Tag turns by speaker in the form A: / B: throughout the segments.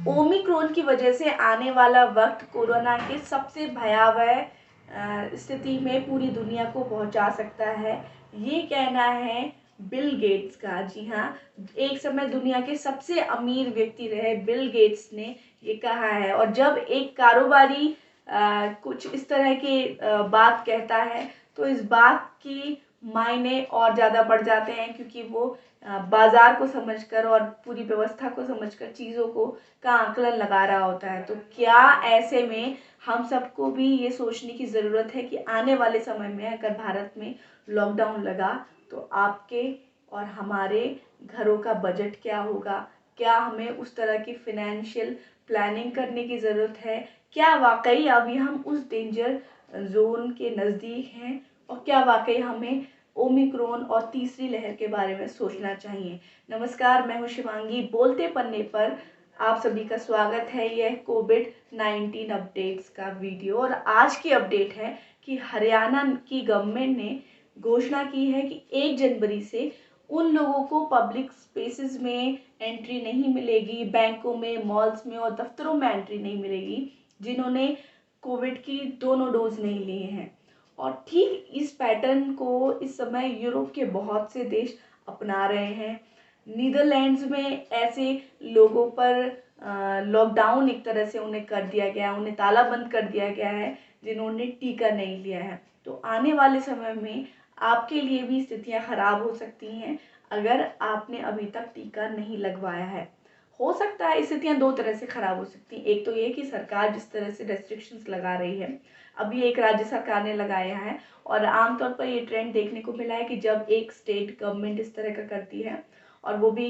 A: Omicron की वजह से आने वाला वक्त कोरोना के सबसे भयावह स्थिति में पूरी दुनिया को पहुंचा सकता है, ये कहना है बिल गेट्स का। जी हाँ, एक समय दुनिया के सबसे अमीर व्यक्ति रहे बिल गेट्स ने ये कहा है। और जब एक कारोबारी कुछ इस तरह की बात कहता है तो इस बात की मायने और ज़्यादा बढ़ जाते हैं, क्योंकि वो बाजार को समझकर और पूरी व्यवस्था को समझकर चीज़ों को का आकलन लगा रहा होता है। तो क्या ऐसे में हम सबको भी ये सोचने की ज़रूरत है कि आने वाले समय में अगर भारत में लॉकडाउन लगा तो आपके और हमारे घरों का बजट क्या होगा? क्या हमें उस तरह की फिनेंशियल प्लानिंग करने की ज़रूरत है? क्या वाकई अभी हम उस डेंजर जोन के नज़दीक हैं? और क्या वाकई हमें ओमिक्रॉन और तीसरी लहर के बारे में सोचना चाहिए? नमस्कार, मैं हूँ शिवांगी। बोलते पन्ने पर आप सभी का स्वागत है। यह कोविड-19 अपडेट्स का वीडियो और आज की अपडेट है कि हरियाणा की गवर्नमेंट ने घोषणा की है कि 1 जनवरी से उन लोगों को पब्लिक स्पेसेस में एंट्री नहीं मिलेगी, बैंकों में, मॉल्स में और दफ्तरों में एंट्री नहीं मिलेगी, जिन्होंने कोविड की दोनों डोज नहीं लिए हैं। और ठीक इस पैटर्न को इस समय यूरोप के बहुत से देश अपना रहे हैं। नीदरलैंड्स में ऐसे लोगों पर लॉकडाउन एक तरह से उन्हें कर दिया गया, उन्हें तालाबंद कर दिया गया है जिन्होंने टीका नहीं लिया है। तो आने वाले समय में आपके लिए भी स्थितियां खराब हो सकती हैं अगर आपने अभी तक टीका नहीं लगवाया है। हो सकता है स्थितियां दो तरह से खराब हो सकती हैं। एक तो ये कि सरकार जिस तरह से रेस्ट्रिक्शंस लगा रही है, अभी एक राज्य सरकार ने लगाया है और आमतौर पर ये ट्रेंड देखने को मिला है कि जब एक स्टेट गवर्नमेंट इस तरह का करती है और वो भी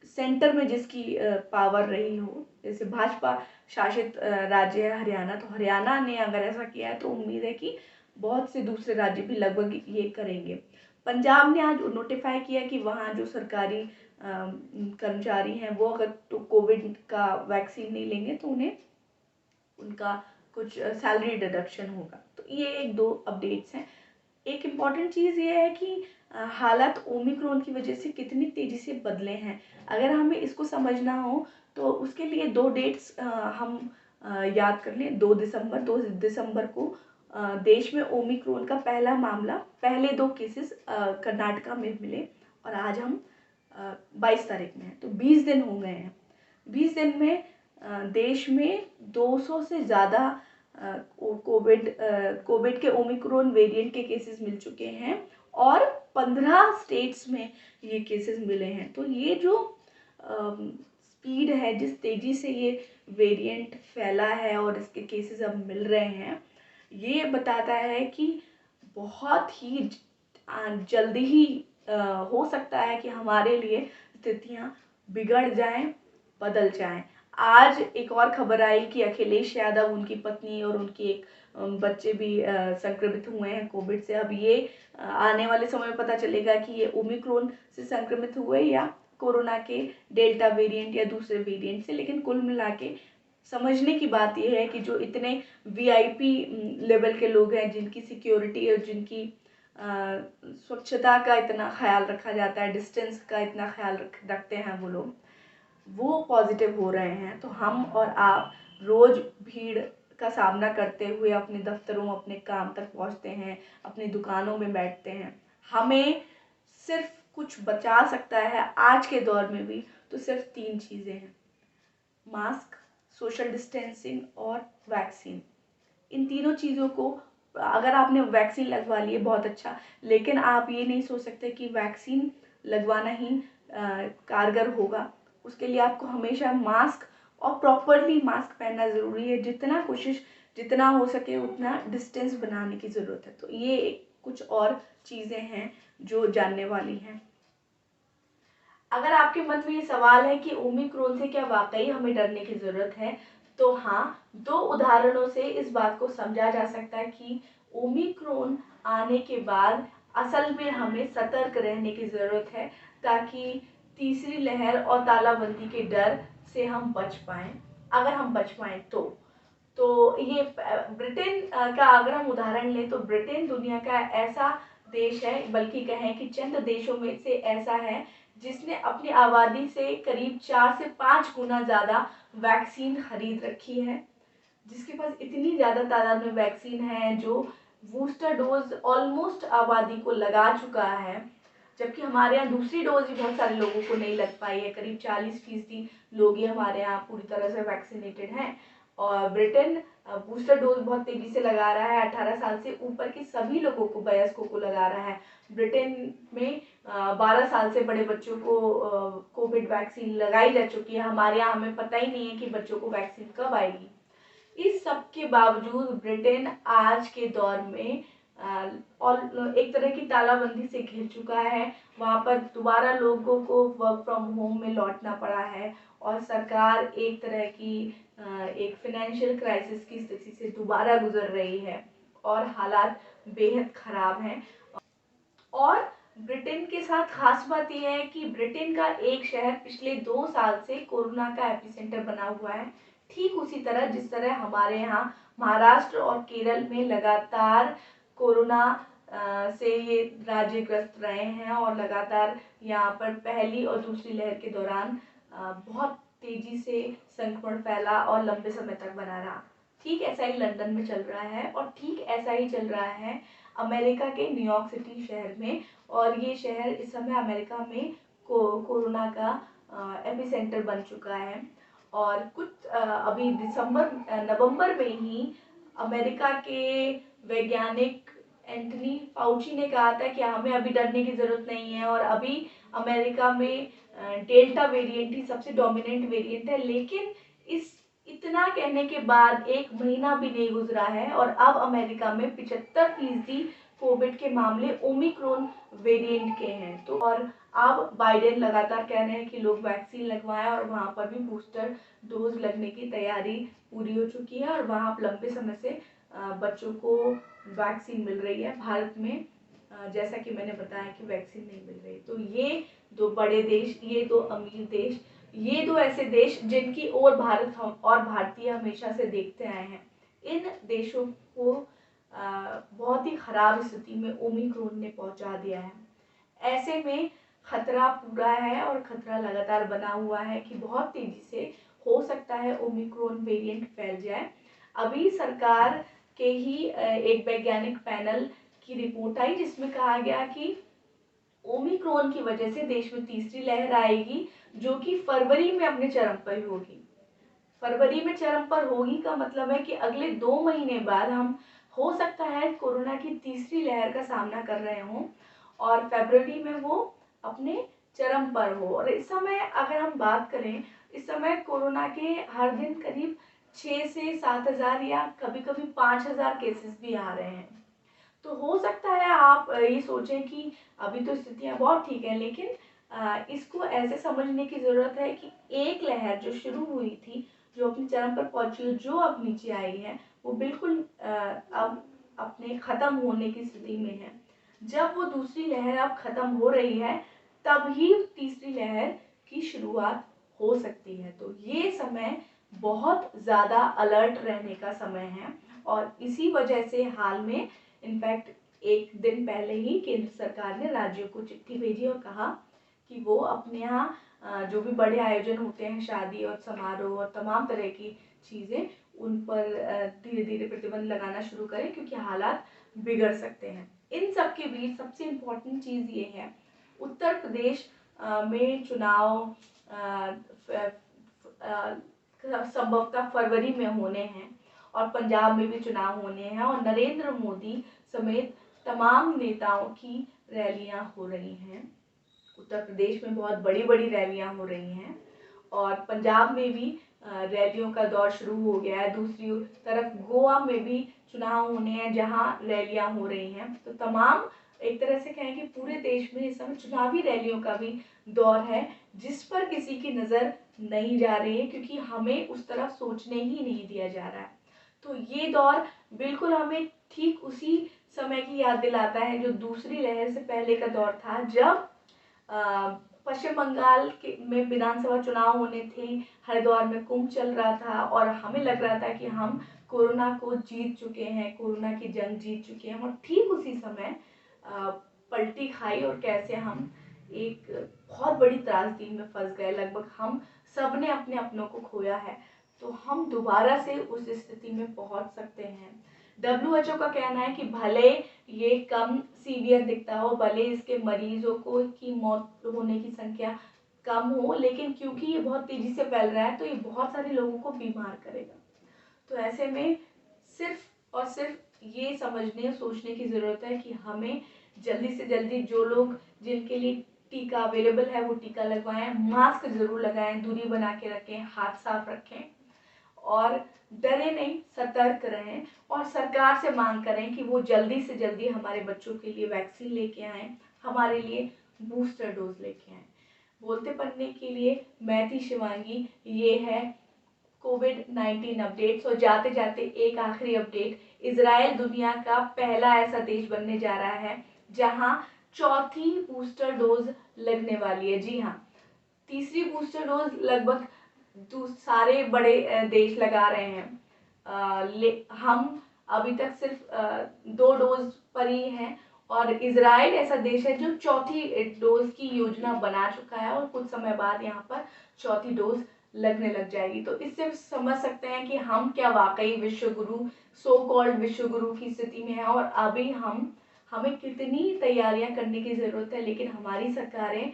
A: सेंटर में जिसकी पावर रही हो, जैसे भाजपा शासित राज्य है हरियाणा, तो हरियाणा ने अगर ऐसा किया है तो उम्मीद है कि बहुत से दूसरे राज्य भी लगभग ये करेंगे। पंजाब ने आज नोटिफाई किया कि वहाँ जो सरकारी कर्मचारी हैं वो अगर तो कोविड का वैक्सीन नहीं लेंगे तो उन्हें उनका कुछ सैलरी डिडक्शन होगा। तो ये एक दो अपडेट्स हैं। एक इम्पॉर्टेंट चीज़ ये है कि हालात ओमिक्रॉन की वजह से कितनी तेज़ी से बदले हैं। अगर हमें इसको समझना हो तो उसके लिए दो डेट्स हम याद कर लें। 2 दिसंबर को देश में ओमिक्रॉन का पहला मामला, पहले 2 केसेस कर्नाटका में मिले और आज हम 22 तारीख में हैं, तो 20 दिन हो गए हैं। 20 दिन में देश में 200 से ज़्यादा कोविड के ओमिक्रॉन वेरिएंट के केसेस मिल चुके हैं और 15 स्टेट्स में ये केसेस मिले हैं। तो ये जो स्पीड है, जिस तेज़ी से ये वेरिएंट फैला है और इसके केसेस अब मिल रहे हैं, ये बताता है कि बहुत ही जल्दी ही हो सकता है कि हमारे लिए स्थितियाँ बिगड़ जाएं, बदल जाएं। आज एक और खबर आई कि अखिलेश यादव, उनकी पत्नी और उनके एक बच्चे भी संक्रमित हुए हैं कोविड से। अब ये आने वाले समय में पता चलेगा कि ये ओमिक्रॉन से संक्रमित हुए या कोरोना के डेल्टा वेरिएंट या दूसरे वेरिएंट से। लेकिन कुल मिला के समझने की बात यह है कि जो इतने वीआईपी लेवल के लोग हैं, जिनकी सिक्योरिटी और जिनकी स्वच्छता का इतना ख्याल रखा जाता है, डिस्टेंस का इतना ख्याल रखते हैं वो लोग, वो पॉजिटिव हो रहे हैं। तो हम और आप रोज़ भीड़ का सामना करते हुए अपने दफ्तरों, अपने काम तक पहुंचते हैं, अपनी दुकानों में बैठते हैं। हमें सिर्फ कुछ बचा सकता है आज के दौर में भी, तो सिर्फ 3 चीज़ें हैं: मास्क, सोशल डिस्टेंसिंग और वैक्सीन। इन तीनों चीज़ों को, अगर आपने वैक्सीन लगवा ली है बहुत अच्छा, लेकिन आप ये नहीं सोच सकते कि वैक्सीन लगवाना ही कारगर होगा। उसके लिए आपको हमेशा मास्क और प्रॉपरली मास्क पहनना ज़रूरी है। जितना हो सके उतना डिस्टेंस बनाने की ज़रूरत है। तो ये कुछ और चीज़ें हैं जो जानने वाली हैं। अगर आपके मन में ये सवाल है कि ओमिक्रॉन से क्या वाकई हमें डरने की ज़रूरत है, तो हाँ, 2 उदाहरणों से इस बात को समझा जा सकता है कि ओमिक्रॉन आने के बाद असल में हमें सतर्क रहने की ज़रूरत है, ताकि तीसरी लहर और तालाबंदी के डर से हम बच पाएँ। अगर हम बच पाएँ तो ये ब्रिटेन का अगर हम उदाहरण लें तो ब्रिटेन दुनिया का ऐसा देश है, बल्कि कहें कि चंद देशों में से ऐसा है जिसने अपनी आबादी से करीब 4 से 5 गुना ज़्यादा वैक्सीन खरीद रखी है, जिसके पास इतनी ज़्यादा तादाद में वैक्सीन है, जो बूस्टर डोज ऑलमोस्ट आबादी को लगा चुका है। जबकि हमारे यहाँ दूसरी डोज ही बहुत सारे लोगों को नहीं लग पाई है, करीब 40% लोग ही हमारे यहाँ पूरी तरह से वैक्सीनेटेड हैं। और ब्रिटेन बूस्टर डोज बहुत तेज़ी से लगा रहा है, 18 साल से ऊपर के सभी लोगों को, वयस्कों को लगा रहा है। ब्रिटेन में 12 साल से बड़े बच्चों को कोविड वैक्सीन लगाई जा चुकी है। हमारे यहाँ हमें पता ही नहीं है कि बच्चों को वैक्सीन कब आएगी। इस सब के बावजूद ब्रिटेन आज के दौर में और एक तरह की तालाबंदी से घिर चुका है। वहाँ पर दोबारा लोगों को वर्क फ्रॉम होम में लौटना पड़ा है और सरकार एक तरह की एक फिनेंशियल क्राइसिस की स्थिति से दोबारा गुजर रही है और हालात बेहद ख़राब हैं। और ब्रिटेन के साथ खास बात यह है कि ब्रिटेन का एक शहर पिछले 2 साल से कोरोना का एपिसेंटर बना हुआ है, ठीक उसी तरह जिस तरह हमारे यहाँ महाराष्ट्र और केरल में लगातार कोरोना से ये राज्य ग्रस्त रहे हैं और लगातार यहाँ पर पहली और दूसरी लहर के दौरान बहुत तेजी से संक्रमण फैला और लंबे समय तक बना रहा। ठीक ऐसा ही लंदन में चल रहा है और ठीक ऐसा ही चल रहा है अमेरिका के न्यूयॉर्क सिटी शहर में। और ये शहर इस समय अमेरिका में कोरोना का एपिसेंटर बन चुका है। और कुछ अभी नवंबर में ही अमेरिका के वैज्ञानिक एंथनी फाउची ने कहा था कि हमें अभी डरने की ज़रूरत नहीं है और अभी अमेरिका में डेल्टा वेरिएंट ही सबसे डोमिनेंट वेरिएंट है। लेकिन इस इतना कहने के बाद 1 महीना भी नहीं गुजरा है और अब अमेरिका में 75% कोविड के मामले ओमिक्रॉन वेरिएंट के हैं। तो और अब बाइडेन लगातार कह रहे हैं कि लोग वैक्सीन लगवाएं और वहाँ पर भी बूस्टर डोज लगने की तैयारी पूरी हो चुकी है और वहाँ लंबे समय से बच्चों को वैक्सीन मिल रही है। भारत में जैसा कि मैंने बताया कि वैक्सीन नहीं मिल रही। तो ये 2 बड़े देश, ये 2 अमीर देश, ये 2 ऐसे देश जिनकी ओर भारत और भारतीय हमेशा से देखते आए हैं, इन देशों को बहुत ही ख़राब स्थिति में ओमिक्रॉन ने पहुंचा दिया है। ऐसे में खतरा पूरा है और खतरा लगातार बना हुआ है कि बहुत तेज़ी से हो सकता है ओमिक्रॉन वेरिएंट फैल जाए। अभी सरकार के ही एक वैज्ञानिक पैनल की रिपोर्ट आई जिसमें कहा गया कि ओमिक्रॉन की वजह से देश में तीसरी लहर आएगी, जो कि फरवरी में अपने चरम पर होगी। फरवरी में चरम पर होगी का मतलब है कि अगले 2 महीने बाद हम हो सकता है कोरोना की तीसरी लहर का सामना कर रहे हों और फरवरी में वो अपने चरम पर हो। और इस समय अगर हम बात करें, इस समय कोरोना के हर दिन करीब 6 से 7 हज़ार या कभी कभी 5 हज़ार केसेस भी आ रहे हैं। तो हो सकता है आप ये सोचें कि अभी तो स्थितियाँ बहुत ठीक है, लेकिन इसको ऐसे समझने की ज़रूरत है कि एक लहर जो शुरू हुई थी, जो अपने चरम पर पहुंची, जो अब नीचे आई है, वो बिल्कुल अब अपने ख़त्म होने की स्थिति में है। जब वो दूसरी लहर अब ख़त्म हो रही है, तब ही तीसरी लहर की शुरुआत हो सकती है। तो ये समय बहुत ज़्यादा अलर्ट रहने का समय है और इसी वजह से हाल में इनफैक्ट 1 दिन पहले ही केंद्र सरकार ने राज्यों को चिट्ठी भेजी और कहा कि वो अपने यहाँ जो भी बड़े आयोजन होते हैं, शादी और समारोह और तमाम तरह की चीज़ें, उन पर धीरे धीरे प्रतिबंध लगाना शुरू करें क्योंकि हालात बिगड़ सकते हैं। इन सब के बीच सबसे इम्पोर्टेंट चीज़ ये है, उत्तर प्रदेश में चुनाव संभवतः फरवरी में होने हैं और पंजाब में भी चुनाव होने हैं और नरेंद्र मोदी समेत तमाम नेताओं की रैलियां हो रही हैं। उत्तर प्रदेश में बहुत बड़ी बड़ी रैलियां हो रही हैं और पंजाब में भी रैलियों का दौर शुरू हो गया है। दूसरी तरफ गोवा में भी चुनाव होने हैं जहां रैलियां हो रही हैं। तो तमाम एक तरह से कहें कि पूरे देश में इस समय चुनावी रैलियों का भी दौर है, जिस पर किसी की नज़र नहीं जा रही है क्योंकि हमें उस तरफ सोचने ही नहीं दिया जा रहा है। तो ये दौर बिल्कुल हमें ठीक उसी समय की याद दिलाता है जो दूसरी लहर से पहले का दौर था, जब पश्चिम बंगाल के में विधानसभा चुनाव होने थे, हरिद्वार में कुंभ चल रहा था और हमें लग रहा था कि हम कोरोना को जीत चुके हैं, कोरोना की जंग जीत चुके हैं। और ठीक उसी समय पलटी खाई और कैसे हम एक बहुत बड़ी त्रासदी में फंस गए। लगभग हम सब ने अपने अपनों को खोया है, तो हम दोबारा से उस स्थिति में पहुंच सकते हैं। WHO का कहना है कि भले ये कम सीवियर दिखता हो, भले इसके मरीजों को की मौत होने की संख्या कम हो, लेकिन क्योंकि ये बहुत तेजी से फैल रहा है तो ये बहुत सारे लोगों को बीमार करेगा। तो ऐसे में सिर्फ और सिर्फ ये समझने सोचने की ज़रूरत है कि हमें जल्दी से जल्दी जो लोग जिनके लिए टीका अवेलेबल है वो टीका लगवाएं, मास्क ज़रूर लगाएं, दूरी बना के रखें, हाथ साफ रखें और डरे नहीं, सतर्क रहें और सरकार से मांग करें कि वो जल्दी से जल्दी हमारे बच्चों के लिए वैक्सीन लेके आएँ, हमारे लिए बूस्टर डोज लेके आएँ। बोलते पढ़ने के लिए मैं थी शिवांगी। ये है कोविड-19 अपडेट्स। और जाते जाते एक आखिरी अपडेट, इजराइल दुनिया का पहला ऐसा देश बनने जा रहा है जहां चौथी बूस्टर डोज लगने वाली है। जी हाँ, तीसरी बूस्टर डोज लगभग सारे बड़े देश लगा रहे हैं। हम अभी तक सिर्फ 2 डोज पर ही हैं और इजराइल ऐसा देश है जो चौथी डोज की योजना बना चुका है और कुछ समय बाद यहाँ पर चौथी डोज लगने लग जाएगी। तो इससे समझ सकते हैं कि हम क्या वाकई विश्व गुरु, सो कॉल्ड विश्व गुरु की स्थिति में है और अभी हमें कितनी तैयारियां करने की ज़रूरत है। लेकिन हमारी सरकारें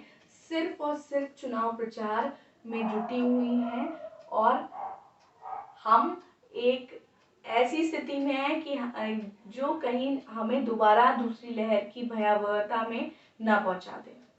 A: सिर्फ और सिर्फ चुनाव प्रचार में जुटी हुई हैं और हम एक ऐसी स्थिति में है कि जो कहीं हमें दोबारा दूसरी लहर की भयावहता में ना पहुंचा दे।